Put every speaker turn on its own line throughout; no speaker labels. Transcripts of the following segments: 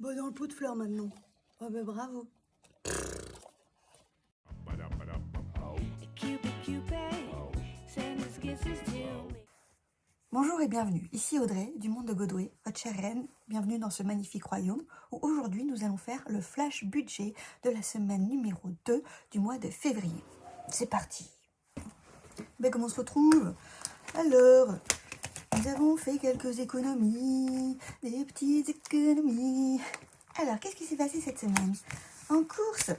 Bah dans le pot de fleurs maintenant. Oh bah bravo. Bonjour et bienvenue, ici Audrey du monde de Godway, votre chère reine. Bienvenue dans ce magnifique royaume où aujourd'hui nous allons faire le flash budget de la semaine numéro 2 du mois de février. C'est parti. Ben comment on se retrouve? Alors, nous avons fait quelques économies, des petites économies. Alors, qu'est-ce qui s'est passé cette semaine? En course,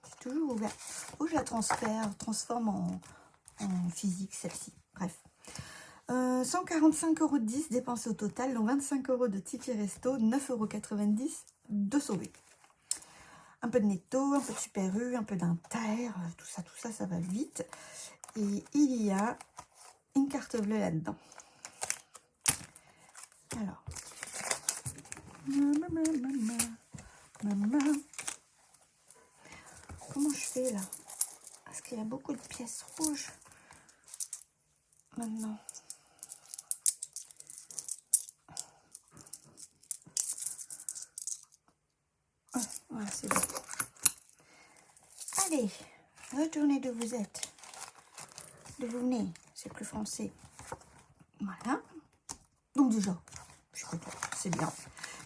c'est toujours ouvert. Faut que je la transforme en physique celle-ci. Bref. 145,10 € dépensés au total, dont 25 € de ticket resto, 9,90 € de sauvé. Un peu de netto, un peu de Super U, un peu d'Inter, tout ça, ça va vite. Et il y a une carte bleue là-dedans. Alors. Comment je fais là? Parce qu'il y a beaucoup de pièces rouges. Maintenant. Voilà, c'est bon. Allez, retournez d'où vous êtes. D'où vous venez, c'est plus français. Voilà. Donc déjà, je suis contente, c'est bien.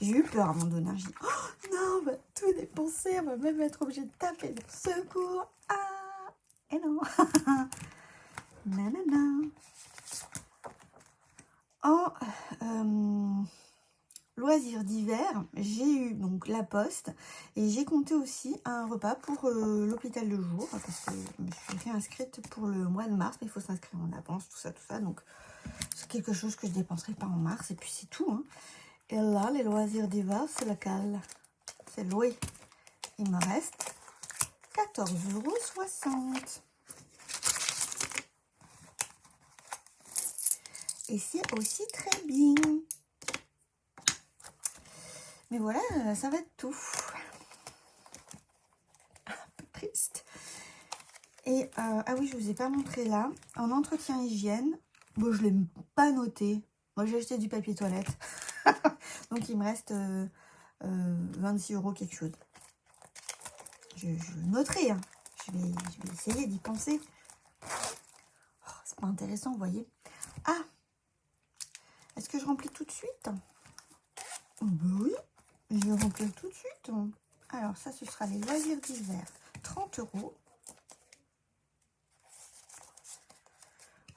J'ai eu peur à un moment donné. J'ai dit, oh non, on va tout dépenser, on va même être obligé de taper le secours. Ah, et non. Nanana. En loisirs d'hiver, j'ai eu donc la poste et j'ai compté aussi un repas pour l'hôpital de jour parce que je me suis réinscrite pour le mois de mars, mais il faut s'inscrire en avance, tout ça. Donc c'est quelque chose que je dépenserai pas en mars et puis c'est tout. Hein. Et là, les loisirs d'hiver, c'est lequel? C'est loué. Il me reste 14,60 €. Et c'est aussi très bien. Mais voilà, ça va être tout. Un peu triste. Et, ah oui, je vous ai pas montré là. En entretien hygiène, bon, je l'ai pas noté. Moi, j'ai acheté du papier toilette. Donc, il me reste 26 € quelque chose. Je noterai. Hein. Je vais essayer d'y penser. Oh, c'est pas intéressant, vous voyez. Ah, est-ce que je remplis tout de suite? Oh, bah oui, je vais remplir tout de suite. Alors, ça, ce sera les loisirs d'hiver. 30 €.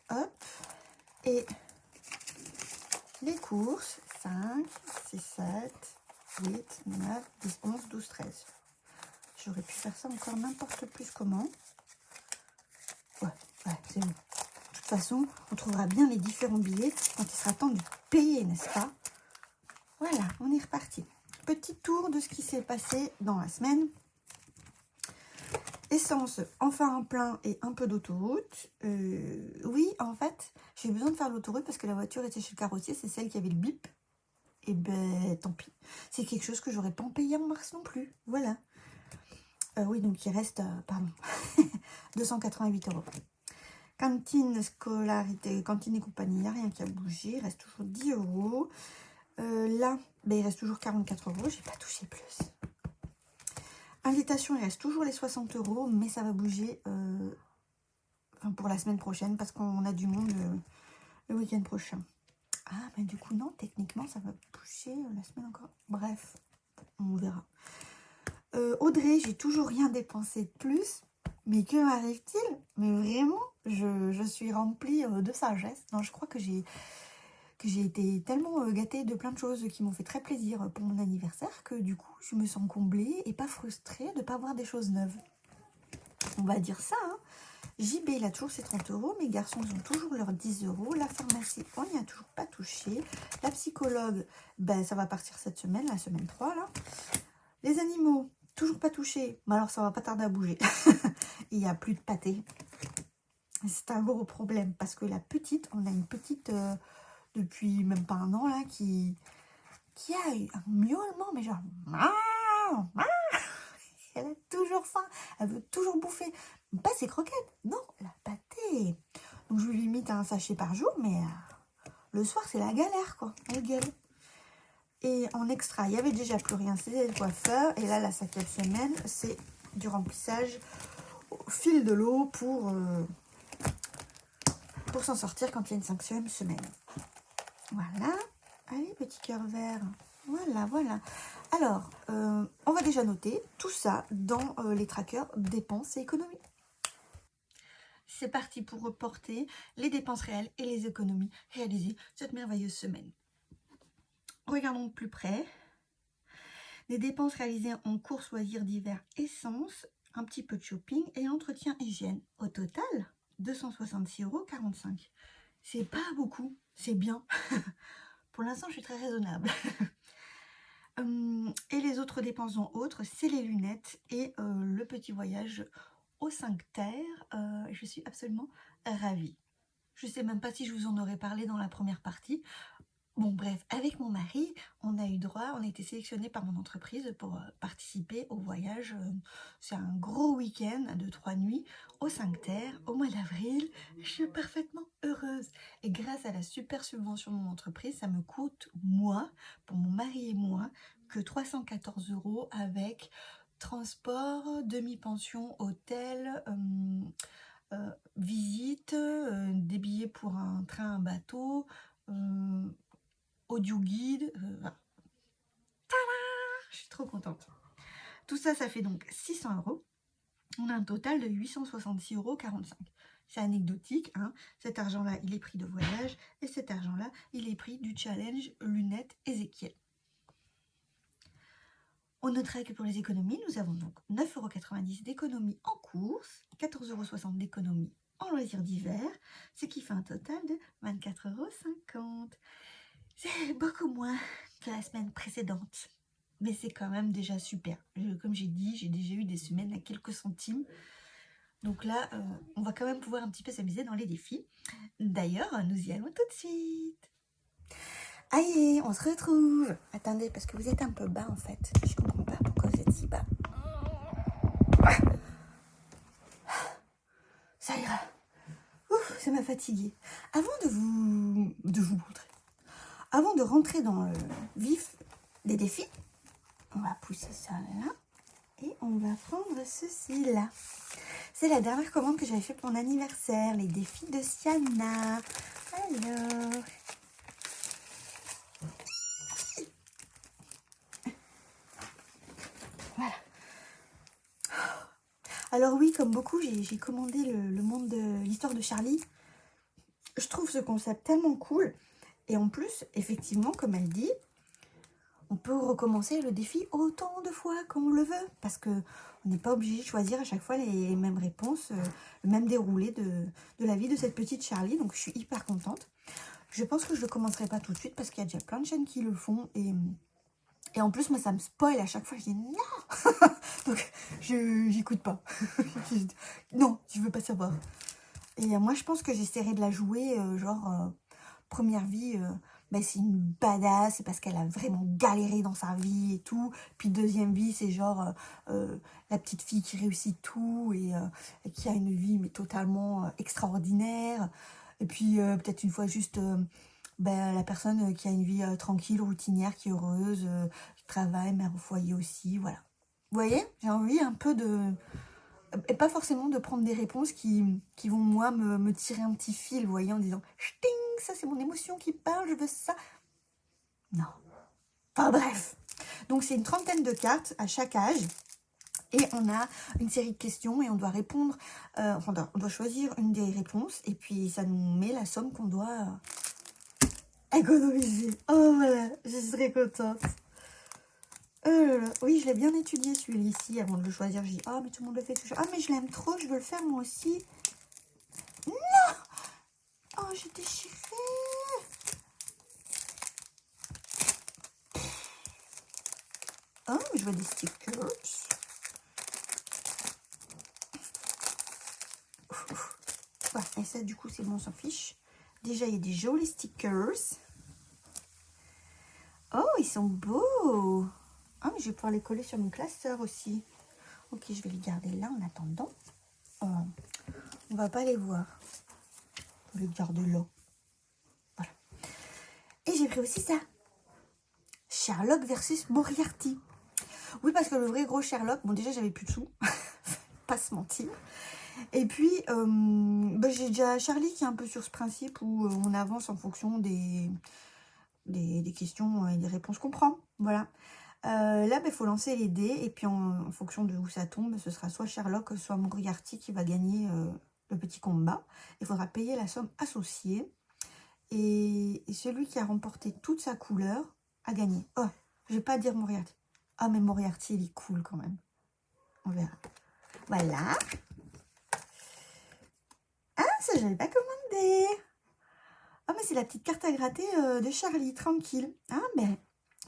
Hop. Et les courses, 5, 6, 7, 8, 9, 10, 11, 12, 13. J'aurais pu faire ça encore n'importe plus comment. Ouais, c'est bon. De toute façon, on trouvera bien les différents billets quand il sera temps de payer, n'est-ce pas? Voilà, on est reparti. Petit tour de ce qui s'est passé dans la semaine. Essence, enfin un plein et un peu d'autoroute. Oui, en fait, j'ai eu besoin de faire l'autoroute parce que la voiture était chez le carrossier, c'est celle qui avait le bip. Et ben, tant pis. C'est quelque chose que j'aurais pas payé en mars non plus. Voilà. Oui, donc il reste, pardon, 288 €. Cantine, scolarité, cantine et compagnie, il n'y a rien qui a bougé. Il reste toujours 10 €. Là, ben, il reste toujours 44 €. J'ai pas touché plus. Invitation, il reste toujours les 60 €, mais ça va bouger pour la semaine prochaine parce qu'on a du monde le week-end prochain. Ah, ben du coup, non, techniquement, ça va bouger la semaine encore. Bref, on verra. Audrey, j'ai toujours rien dépensé de plus. Mais que m'arrive-t-il? Mais vraiment, je suis remplie de sagesse. Non, je crois que j'ai été tellement gâtée de plein de choses qui m'ont fait très plaisir pour mon anniversaire que du coup, je me sens comblée et pas frustrée de ne pas avoir des choses neuves. On va dire ça, hein. JB, il a toujours ses 30 €. Mes garçons, ils ont toujours leurs 10 €. La pharmacie, on n'y a toujours pas touché. La psychologue, ben, ça va partir cette semaine, la semaine 3, là. Les animaux, toujours pas touchés. Mais alors, ça va pas tarder à bouger. Il n'y a plus de pâté. C'est un gros problème parce que la petite, on a une petite depuis même pas un an là qui a eu un miaulement, mais genre elle a toujours faim, elle veut toujours bouffer. Pas ses croquettes, non, la pâtée. Donc je lui limite à un sachet par jour, mais le soir c'est la galère quoi, elle gueule. Et en extra, il n'y avait déjà plus rien, c'était le coiffeur. Et là, la 5e semaine, c'est du remplissage au fil de l'eau pour s'en sortir quand il y a une 5e semaine. Voilà. Allez, petit cœur vert. Voilà, voilà. Alors, on va déjà noter tout ça dans les trackers dépenses et économies. C'est parti pour reporter les dépenses réelles et les économies réalisées cette merveilleuse semaine. Regardons de plus près. Les dépenses réalisées en courses, loisirs d'hiver, essence, un petit peu de shopping et entretien hygiène. Au total, 266,45 €. C'est pas beaucoup, c'est bien. Pour l'instant, je suis très raisonnable. Et les autres dépenses en autres, c'est les lunettes et le petit voyage aux 5 terres. Je suis absolument ravie. Je ne sais même pas si je vous en aurais parlé dans la première partie. Bon, bref, avec mon mari, on a eu droit, on a été sélectionné par mon entreprise pour participer au voyage. C'est un gros week-end de 3 nuits aux 5 terres au mois d'avril. Je suis parfaitement heureuse. Et grâce à la super subvention de mon entreprise, ça me coûte, moi, pour mon mari et moi, que 314 € avec transport, demi-pension, hôtel, visite, des billets pour un train, un bateau, audio guide. Voilà. Je suis trop contente. Tout ça, ça fait donc 600 €. On a un total de 866,45 €. C'est anecdotique, hein. Cet argent-là, il est pris de voyage et cet argent-là, il est pris du challenge lunettes Ézéchiel. On notera que pour les économies, nous avons donc 9,90 € d'économies en course, 14,60 € d'économies en loisirs d'hiver, ce qui fait un total de 24,50 €. C'est beaucoup moins que la semaine précédente, mais c'est quand même déjà super. Comme j'ai dit, j'ai déjà eu des semaines à quelques centimes. Donc là, on va quand même pouvoir un petit peu s'amuser dans les défis. D'ailleurs, nous y allons tout de suite. Allez, on se retrouve. Attendez, parce que vous êtes un peu bas en fait. Je comprends pas pourquoi vous êtes si bas. Ça ira. Ouf, ça m'a fatiguée. Avant de vous montrer, avant de rentrer dans le vif des défis, on va pousser ça là et on va prendre ceci là. C'est la dernière commande que j'avais fait pour mon anniversaire, les défis de Siana. Alors, voilà. Alors oui, comme beaucoup, j'ai commandé le monde de l'histoire de Charlie. Je trouve ce concept tellement cool. Et en plus, effectivement, comme elle dit, on peut recommencer le défi autant de fois qu'on le veut. Parce qu'on n'est pas obligé de choisir à chaque fois les mêmes réponses, le même déroulé de la vie de cette petite Charlie. Donc je suis hyper contente. Je pense que je ne le commencerai pas tout de suite parce qu'il y a déjà plein de chaînes qui le font. Et en plus, moi, ça me spoil à chaque fois. Je dis non. Donc, j'écoute pas. Non, je veux pas savoir. Et moi, je pense que j'essaierai de la jouer, première vie, c'est une badass, c'est parce qu'elle a vraiment galéré dans sa vie et tout. Puis deuxième vie, c'est genre la petite fille qui réussit tout et qui a une vie mais totalement extraordinaire. Et puis peut-être une fois juste la personne qui a une vie tranquille, routinière, qui est heureuse, qui travaille, mère au foyer aussi, voilà. Vous voyez, j'ai envie un peu de... Et pas forcément de prendre des réponses qui vont, moi, me tirer un petit fil, vous voyez, en disant « Ch'ting, ça c'est mon émotion qui parle, je veux ça ». Non. Enfin bref. Donc c'est une trentaine de cartes à chaque âge. Et on a une série de questions et on doit répondre, on doit choisir une des réponses. Et puis ça nous met la somme qu'on doit économiser. Oh voilà, je serais contente. Oui, je l'ai bien étudié celui-ci avant de le choisir. Je dis, oh, mais tout le monde le fait. Ah, mais je l'aime trop, je veux le faire moi aussi. Non! Oh, j'ai déchiré. Oh, mais je vois des stickers. Ouais, et ça, du coup, c'est bon, on s'en fiche. Déjà, il y a des jolis stickers. Oh, ils sont beaux. Ah, mais je vais pouvoir les coller sur mon classeur aussi. Ok, je vais les garder là en attendant. On va pas les voir. Je vais les garder là. Voilà. Et j'ai pris aussi ça. Sherlock versus Moriarty. Oui, parce que le vrai gros Sherlock, bon déjà j'avais plus de sous, pas se mentir. Et puis, j'ai déjà Charlie qui est un peu sur ce principe où on avance en fonction des questions et des réponses qu'on prend. Voilà. Là, il faut lancer les dés et puis en fonction de où ça tombe, ce sera soit Sherlock, soit Moriarty qui va gagner le petit combat. Il faudra payer la somme associée. Et celui qui a remporté toute sa couleur a gagné. Oh, je vais pas dire Moriarty. Ah, mais Moriarty, il est cool quand même. On verra. Voilà. Ah, ça, je n'avais pas commandé. Ah, mais c'est la petite carte à gratter de Charlie, tranquille. Ah, mais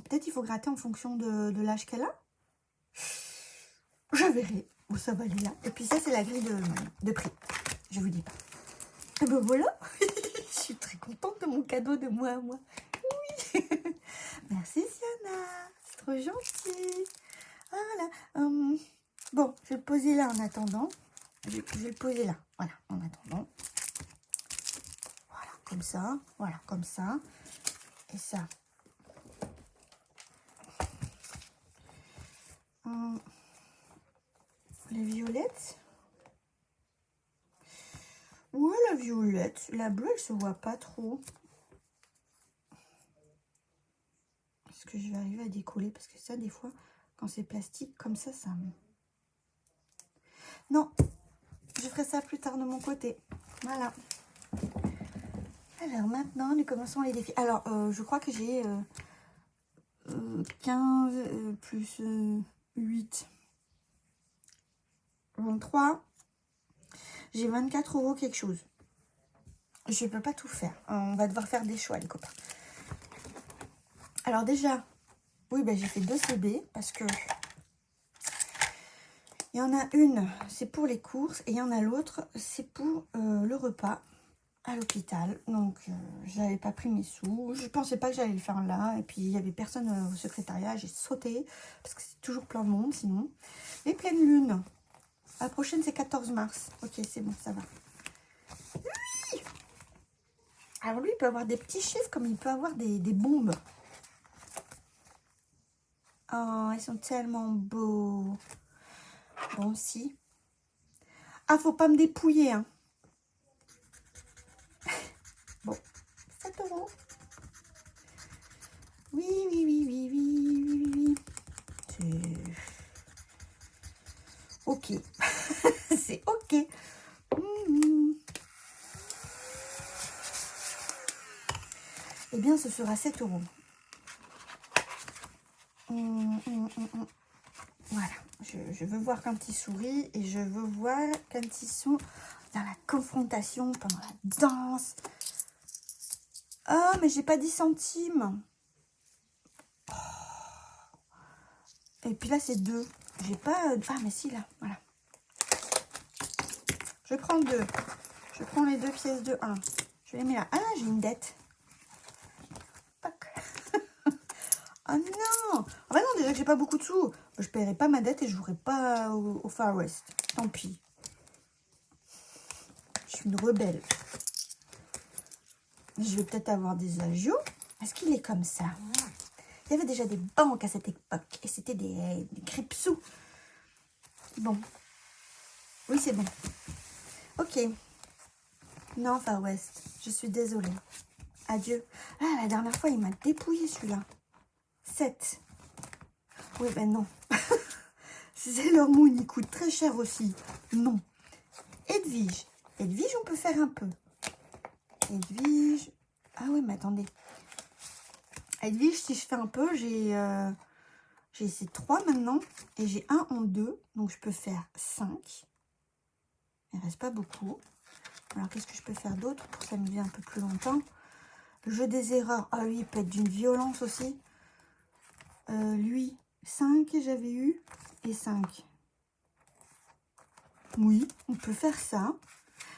peut-être il faut gratter en fonction de l'âge qu'elle a. Je verrai où ça va aller là. Et puis ça, c'est la grille de prix. Je vous dis pas. Et ben voilà. Je suis très contente de mon cadeau de moi à moi. Oui. Merci Siana. C'est trop gentil. Voilà. Bon, je vais le poser là en attendant. Je vais le poser là. Voilà, en attendant. Voilà, comme ça. Voilà, comme ça. Et ça. Les violettes. Ouais, la violette. La bleue, elle se voit pas trop. Est-ce que je vais arriver à décoller? Parce que ça, des fois, quand c'est plastique, comme ça, ça... Non, je ferai ça plus tard de mon côté. Voilà. Alors, maintenant, nous commençons les défis. Alors, je crois que j'ai 15 plus 8. 23. J'ai 24 € quelque chose. Je ne peux pas tout faire. On va devoir faire des choix, les copains. Alors déjà, oui, j'ai fait 2 CB parce que il y en a une, c'est pour les courses et il y en a l'autre, c'est pour le repas à l'hôpital. Donc, j'avais pas pris mes sous. Je pensais pas que j'allais le faire là. Et puis, il y avait personne au secrétariat. J'ai sauté parce que c'est toujours plein de monde sinon. Les pleines lunes. La prochaine, c'est 14 mars. Ok, c'est bon, ça va. Oui. Alors, lui, il peut avoir des petits chiffres comme il peut avoir des bombes. Oh, ils sont tellement beaux. Bon, si. Ah, faut pas me dépouiller, hein. Bon, 7 €. Oui, oui, oui, oui, oui, oui, oui. C'est... ok. C'est ok. Eh bien, ce sera 7 €. Voilà. Je veux voir quand ils sourient et je veux voir quand ils sont dans la confrontation, pendant la danse. Ah, mais j'ai pas 10 centimes. Oh. Et puis là, c'est 2. J'ai pas... Ah, mais si, là. Voilà. Je prends 2. Je prends les 2 pièces de 1. Je les mets là. Ah, j'ai une dette. Ah non! Ah bah non, déjà que j'ai pas beaucoup de sous. Je paierai pas ma dette et je jouerai pas au Far West. Tant pis. Je suis une rebelle. Je vais peut-être avoir des agios. Est-ce qu'il est comme ça? Il y avait déjà des banques à cette époque. Et c'était des cripsous. Bon. Oui, c'est bon. Ok. Non, Far West. Je suis désolée. Adieu. Ah, la dernière fois, il m'a dépouillé celui-là. 7. Oui, ben non. Sailor Moon, il coûte très cher aussi. Non. Edwige. Edwige, on peut faire un peu. Edwige. Ah oui, mais attendez. Edwige, si je fais un peu, j'ai ces 3 maintenant. Et j'ai un en 2. Donc, je peux faire 5. Il ne reste pas beaucoup. Alors, qu'est-ce que je peux faire d'autre pour s'amuser un peu plus longtemps? Le jeu des erreurs. Ah oui, il peut être d'une violence aussi. Lui, 5 j'avais eu. Et 5. Oui, on peut faire ça.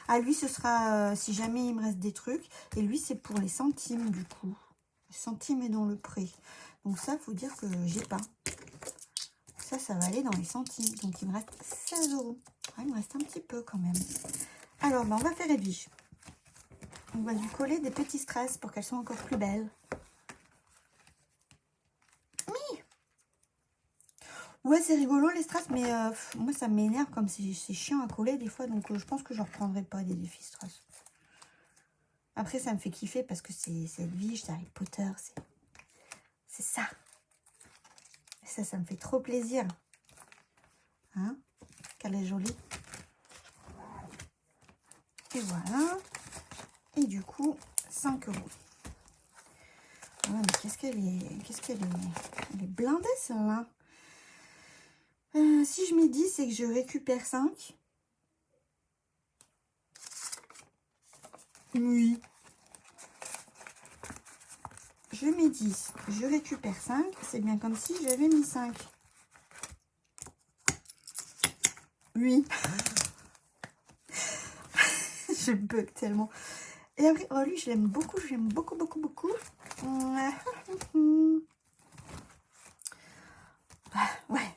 Ah, lui, ce sera si jamais il me reste des trucs. Et lui, c'est pour les centimes, du coup. Les centimes est dans le prix. Donc ça, il faut dire que j'ai pas. Ça va aller dans les centimes. Donc, il me reste 16 €. Ah, il me reste un petit peu quand même. Alors, on va faire Edwige. On va lui coller des petits strass pour qu'elles soient encore plus belles. Ouais, c'est rigolo les strass, mais moi ça m'énerve comme c'est chiant à coller des fois, donc je pense que je ne reprendrai pas des défis strass. Après, ça me fait kiffer parce que c'est Edwige, c'est Harry Potter, c'est ça. Et ça me fait trop plaisir. Hein, qu'elle est jolie. Et voilà. Et du coup, 5 €. Ouais, mais qu'est-ce qu'elle est blindée celle-là. Si je mets 10, c'est que je récupère 5. Oui. Je mets 10, je récupère 5. C'est bien comme si j'avais mis 5. Oui. Je bug tellement. Et après, oh lui, je l'aime beaucoup, beaucoup. Ouais.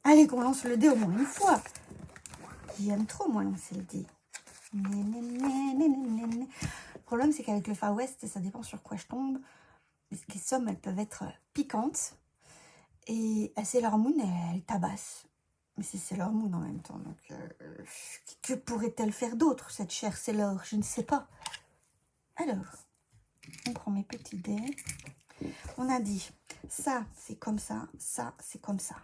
Allez, qu'on lance le dé au moins une fois. J'aime trop, moi, lancer le dé. Le problème, c'est qu'avec le Far West, ça dépend sur quoi je tombe. Les sommes, elles peuvent être piquantes. Et Sailor Moon, elle tabasse. Mais c'est Sailor Moon en même temps. Donc, que pourrait-elle faire d'autre, cette chère Sailor? Je ne sais pas. Alors, on prend mes petits dés. On a dit, ça, c'est comme ça. Ça, c'est comme ça.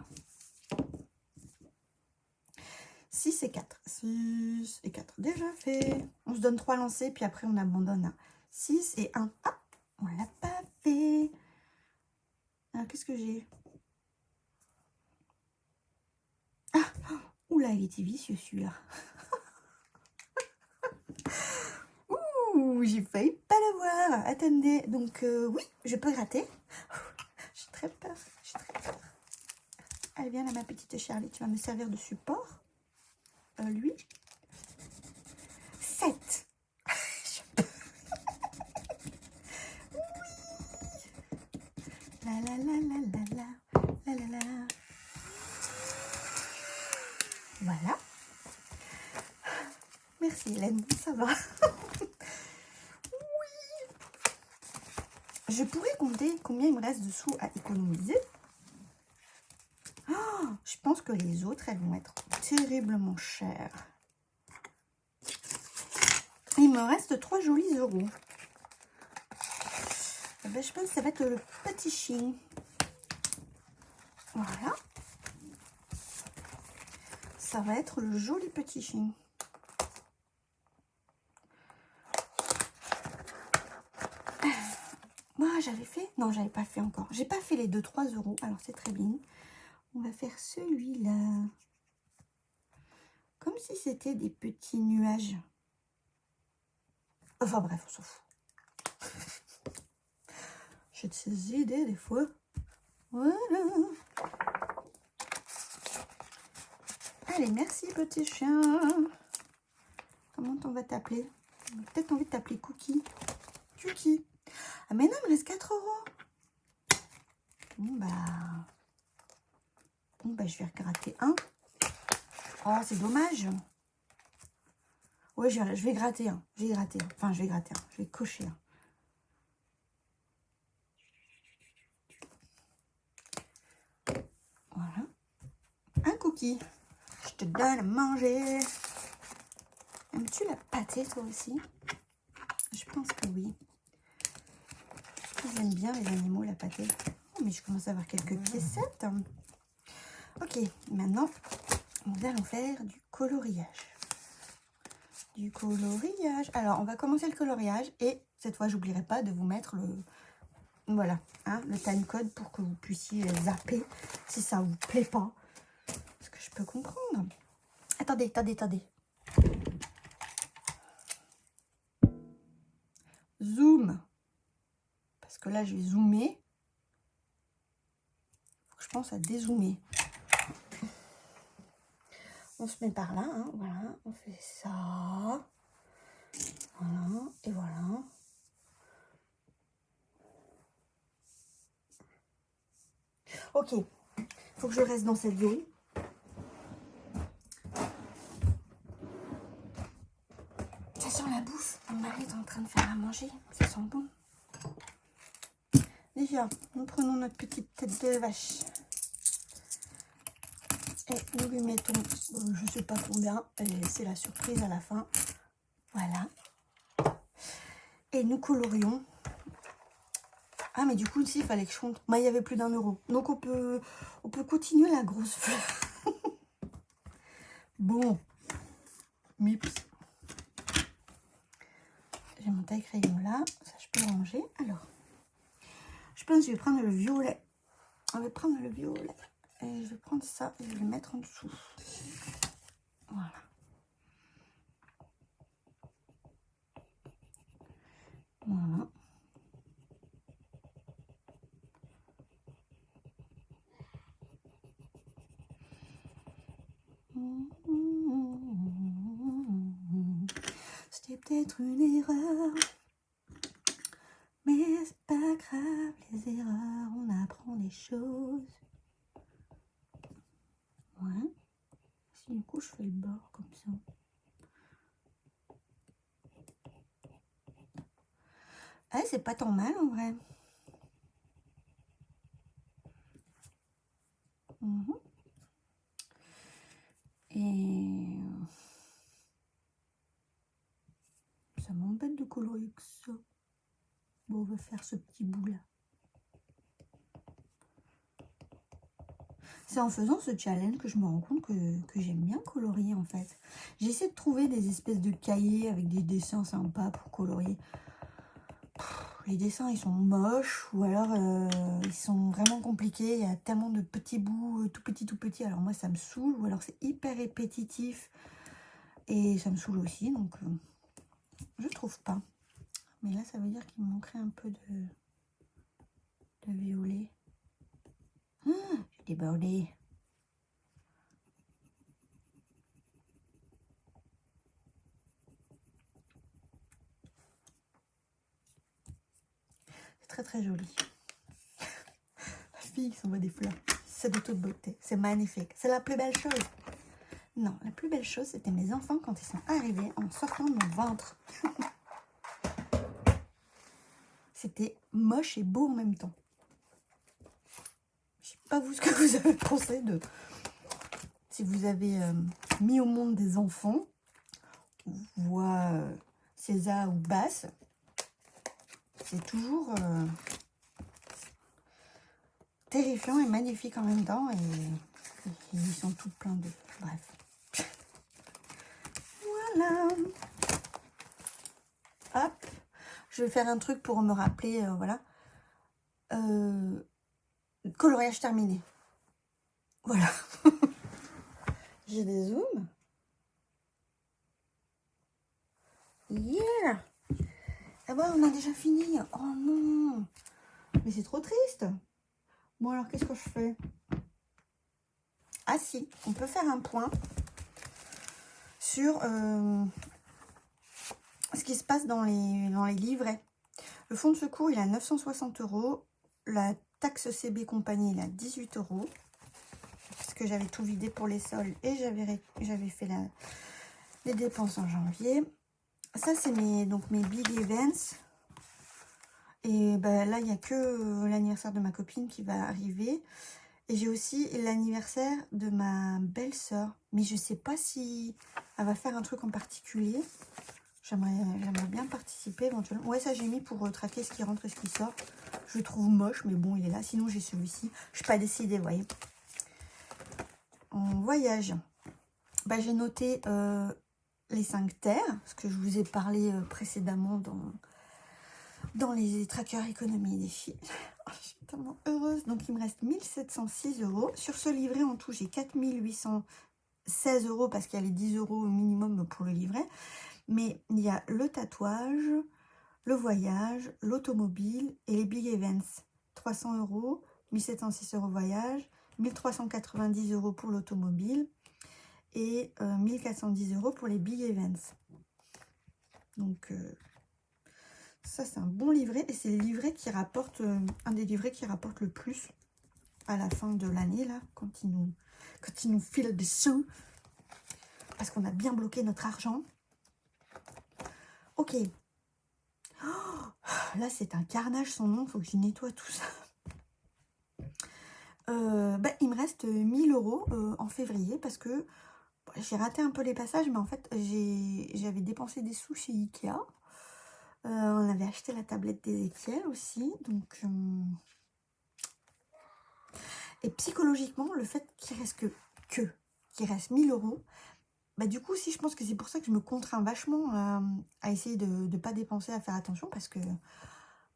6 et 4. 6 et 4. Déjà fait. On se donne 3 lancers, puis après, on abandonne à 6 et 1. Ah, on l'a pas fait. Alors, qu'est-ce que j'ai? Ah, oula, il était vicieux celui-là. Ouh, j'ai failli pas l'avoir. Attendez, donc oui, je peux gratter. J'ai très peur, Allez, viens là, ma petite Charlie, tu vas me servir de support. Lui. 7. Oui. La la la la la la la la la. Voilà. Merci Hélène, ça va. Oui. Je pourrais compter combien il me reste de sous à économiser. Oh, je pense que les autres, elles vont être terriblement chères. Il me reste 3 jolis euros. Eh ben, je pense que ça va être le petit chien. Voilà. Ça va être le joli petit chien. Moi, j'avais fait... Non, j'avais pas fait encore. J'ai pas fait les 2-3 euros. Alors, c'est très bien. On va faire celui-là. Comme si c'était des petits nuages. Enfin, bref, on s'en fout. J'ai de ces idées, des fois. Voilà. Allez, merci, petit chien. Comment on va t'appeler? Peut-être envie de t'appeler Cookie. Cookie. Ah, mais non, il me reste 4 euros. Bon, bah, je vais regratter un. Oh, c'est dommage. Ouais, je vais gratter un. Je vais gratter un. Enfin, je vais gratter un. Je vais cocher un. Voilà. Un cookie. Je te donne à manger. Aimes-tu la pâtée, toi aussi? Je pense que oui. Ils aiment bien les animaux, la pâtée. Oh, mais je commence à avoir quelques piécettes. Ok, maintenant, nous allons faire du coloriage. Du coloriage. Alors, on va commencer le coloriage. Et cette fois, j'oublierai pas de vous mettre le... Voilà, hein, le timecode pour que vous puissiez zapper si ça vous plaît pas. Parce que je peux comprendre. Attendez. Zoom. Parce que là, je vais zoomer. Faut que je pense à dézoomer. On se met par là, hein, voilà. On fait ça. Voilà, et voilà. Ok, faut que je reste dans cette zone. Ça sent la bouffe. Mon mari est en train de faire à manger. Ça sent bon. Déjà, nous prenons notre petite tête de vache. Et nous lui mettons, je sais pas combien, et c'est la surprise à la fin. Voilà. Et nous colorions. Ah, mais du coup, aussi, il fallait que je compte. Bah, il y avait plus d'1 €. Donc, on peut continuer la grosse fleur. Bon. Mips. J'ai mon taille-crayon là. Ça, je peux ranger. Alors, je pense que je vais prendre le violet. On va prendre le violet. Et je vais prendre ça et je vais le mettre en dessous. Voilà. Voilà. C'était peut-être une erreur, mais c'est pas grave, les erreurs, on apprend des choses. Ouais. Si du coup je fais le bord comme ça. Ah, c'est pas tant mal en vrai. Et ça m'embête de colorier que ça. Bon, on va faire ce petit bout là. C'est en faisant ce challenge que je me rends compte que j'aime bien colorier en fait. J'essaie de trouver des espèces de cahiers avec des dessins sympas pour colorier. Les dessins ils sont moches ou alors ils sont vraiment compliqués. Il y a tellement de petits bouts tout petits. Alors moi ça me saoule ou alors c'est hyper répétitif et ça me saoule aussi. Donc je trouve pas. Mais là ça veut dire qu'il me manquerait un peu de violet. Ah, j'ai débordé. C'est très très joli. La fille qui s'envoie des fleurs. C'est de toute beauté. C'est magnifique. C'est la plus belle chose. Non, la plus belle chose, c'était mes enfants quand ils sont arrivés en sortant de mon ventre. C'était moche et beau en même temps. Je sais pas vous ce que vous avez pensé de... Si vous avez mis au monde des enfants, voix César ou basse, c'est toujours terrifiant et magnifique en même temps. Et ils sont tous pleins de... Bref. Voilà. Hop. Je vais faire un truc pour me rappeler, voilà. Coloriage terminé. Voilà. J'ai des zooms. Yeah. Ah bah, on a déjà fini. Oh non. Mais c'est trop triste. Bon, alors, qu'est-ce que je fais? Ah si, on peut faire un point sur ce qui se passe dans les livrets. Le fonds de secours, il est à 960 €. La taxe CB compagnie, il est à 18 €. Parce que j'avais tout vidé pour les soldes et j'avais fait les dépenses en janvier. Ça, c'est mes big events. Et ben, là, il n'y a que l'anniversaire de ma copine qui va arriver. Et j'ai aussi l'anniversaire de ma belle-sœur. Mais je ne sais pas si elle va faire un truc en particulier. J'aimerais bien participer éventuellement. Ouais, ça j'ai mis pour traquer ce qui rentre et ce qui sort. Je le trouve moche, mais bon, il est là. Sinon, j'ai celui-ci. Je suis pas décidée, vous voyez. En voyage, bah, j'ai noté les 5 terres, ce que je vous ai parlé précédemment dans les trackers économie des filles. Oh, je suis tellement heureuse. Donc, il me reste 1706 €. Sur ce livret, en tout, j'ai 4816 € parce qu'il y a les 10 € au minimum pour le livret. Mais il y a le tatouage, le voyage, l'automobile et les big events. 300 €, 1706 € voyage, 1390 € pour l'automobile et 1410 € pour les big events. Donc, ça, c'est un bon livret. Et c'est le livret qui rapporte, un des livrets qui rapporte le plus à la fin de l'année, là, quand il nous file des sous. Parce qu'on a bien bloqué notre argent. Ok. Oh, là, c'est un carnage son nom. Il faut que je nettoie tout ça. Il me reste 1000 € en février parce que j'ai raté un peu les passages, mais en fait, j'avais dépensé des sous chez Ikea. On avait acheté la tablette d'Ezekiel aussi, donc... Et psychologiquement, le fait qu'il reste qu'il reste 1000 €, bah du coup, si je pense que c'est pour ça que je me contrains vachement à essayer de ne pas dépenser, à faire attention, parce que,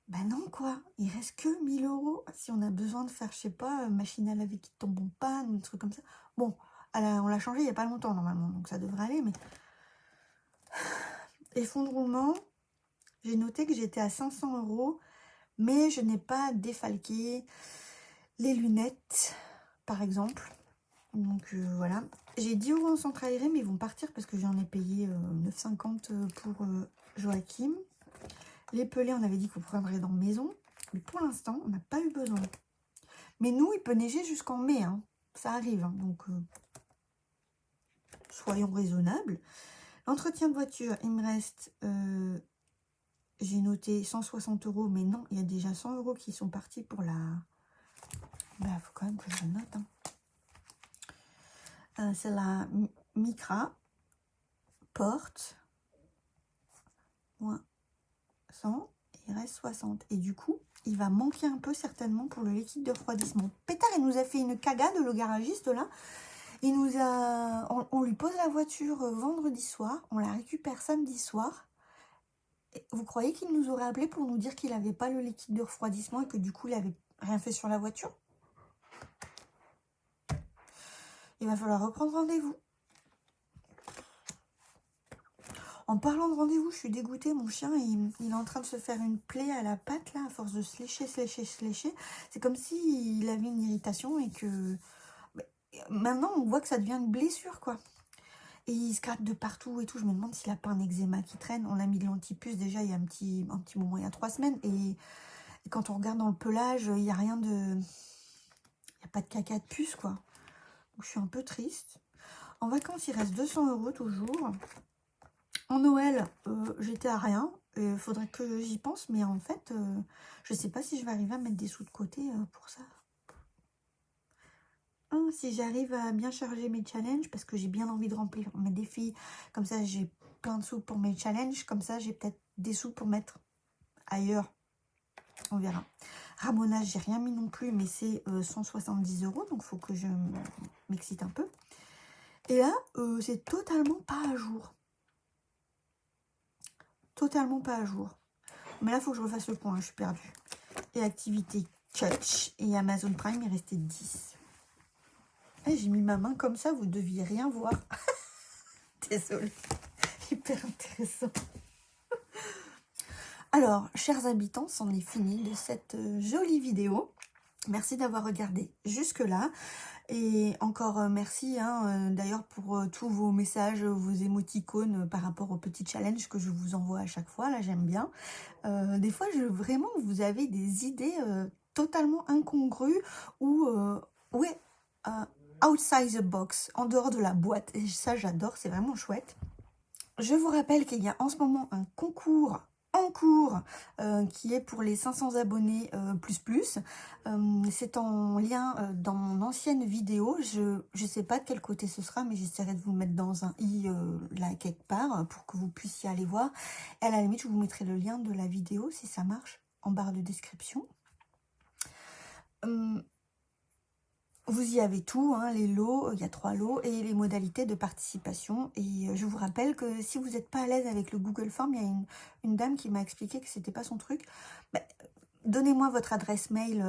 bah non quoi, il reste que 1000 €. Si on a besoin de faire, je sais pas, machine à laver qui tombe en panne, ou des trucs comme ça. Bon, on l'a changé il n'y a pas longtemps normalement, donc ça devrait aller, mais... Effondrement, j'ai noté que j'étais à 500 €, mais je n'ai pas défalqué les lunettes, par exemple. Donc voilà. J'ai 10 € en centre aéré, mais ils vont partir parce que j'en ai payé 9,50 € pour Joachim. Les pelés, on avait dit qu'on prendrait dans maison. Mais pour l'instant, on n'a pas eu besoin. Mais nous, il peut neiger jusqu'en mai. Hein. Ça arrive. Hein. Donc, soyons raisonnables. L'entretien de voiture, il me reste... j'ai noté 160 €. Mais non, il y a déjà 100 € qui sont partis pour la... Bah, faut quand même que je note. Hein. C'est la Micra. Porte. Moins 100, il reste 60. Et du coup, il va manquer un peu certainement pour le liquide de refroidissement. Pétard, il nous a fait une cagade, le garagiste là. Il nous a... On lui pose la voiture vendredi soir, on la récupère samedi soir. Et vous croyez qu'il nous aurait appelé pour nous dire qu'il n'avait pas le liquide de refroidissement et que du coup, il n'avait rien fait sur la voiture? Il va falloir reprendre rendez-vous. En parlant de rendez-vous, je suis dégoûtée. Mon chien, il est en train de se faire une plaie à la patte, là, à force de se lécher. C'est comme s'il avait une irritation et que... Maintenant, on voit que ça devient une blessure, quoi. Et il se gratte de partout et tout. Je me demande s'il n'a pas un eczéma qui traîne. On a mis de l'antipuce déjà il y a un petit moment, il y a 3 semaines. Et quand on regarde dans le pelage, il n'y a rien de... Il n'y a pas de caca de puce, quoi. Donc, je suis un peu triste. En vacances, il reste 200 € toujours. En Noël, j'étais à rien. Il faudrait que j'y pense, mais en fait, je ne sais pas si je vais arriver à mettre des sous de côté pour ça. Si j'arrive à bien charger mes challenges, parce que j'ai bien envie de remplir mes défis, comme ça j'ai plein de sous pour mes challenges, comme ça j'ai peut-être des sous pour mettre ailleurs. On verra. Ramona, j'ai rien mis non plus, mais c'est 170 €, donc il faut que je m'excite un peu. Et là, c'est totalement pas à jour. Totalement pas à jour. Mais là, il faut que je refasse le point, je suis perdue. Et activité Catch et Amazon Prime, il restait 10. J'ai mis ma main comme ça, vous deviez rien voir. Désolée. Hyper intéressant. Alors, chers habitants, c'en est fini de cette jolie vidéo. Merci d'avoir regardé jusque-là. Et encore merci d'ailleurs pour tous vos messages, vos émoticônes par rapport aux petits challenges que je vous envoie à chaque fois. Là, j'aime bien. Des fois, vraiment, vous avez des idées totalement incongrues ou outside the box, en dehors de la boîte. Et ça, j'adore, c'est vraiment chouette. Je vous rappelle qu'il y a en ce moment un concours en cours qui est pour les 500 abonnés plus. C'est en lien dans mon ancienne vidéo. Je ne sais pas de quel côté ce sera, mais j'essaierai de vous mettre dans un i là quelque part pour que vous puissiez aller voir. Et à la limite, je vous mettrai le lien de la vidéo si ça marche en barre de description. Vous y avez tout, hein, les lots, il y a 3 lots et les modalités de participation. Et je vous rappelle que si vous n'êtes pas à l'aise avec le Google Form, il y a une dame qui m'a expliqué que c'était pas son truc. Donnez-moi votre adresse mail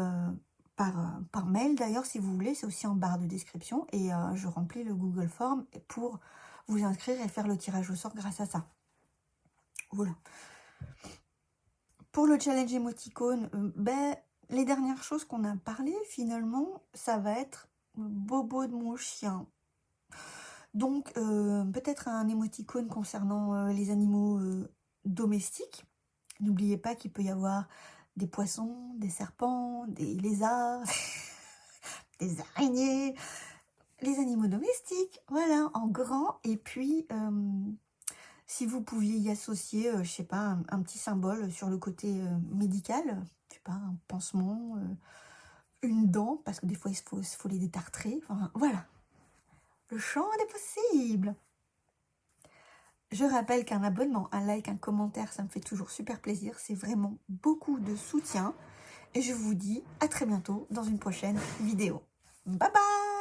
par mail d'ailleurs si vous voulez, c'est aussi en barre de description. Et je remplis le Google Form pour vous inscrire et faire le tirage au sort grâce à ça. Voilà. Pour le challenge émoticône, les dernières choses qu'on a parlé, finalement, ça va être bobo de mon chien. Donc, peut-être un émoticône concernant les animaux domestiques. N'oubliez pas qu'il peut y avoir des poissons, des serpents, des lézards, des araignées, les animaux domestiques, voilà, en grand. Et puis, si vous pouviez y associer, je sais pas, un petit symbole sur le côté médical, je sais pas, un pansement, une dent, parce que des fois, il faut les détartrer. Enfin, voilà. Le champ des possibles. Je rappelle qu'un abonnement, un like, un commentaire, ça me fait toujours super plaisir. C'est vraiment beaucoup de soutien. Et je vous dis à très bientôt dans une prochaine vidéo. Bye bye!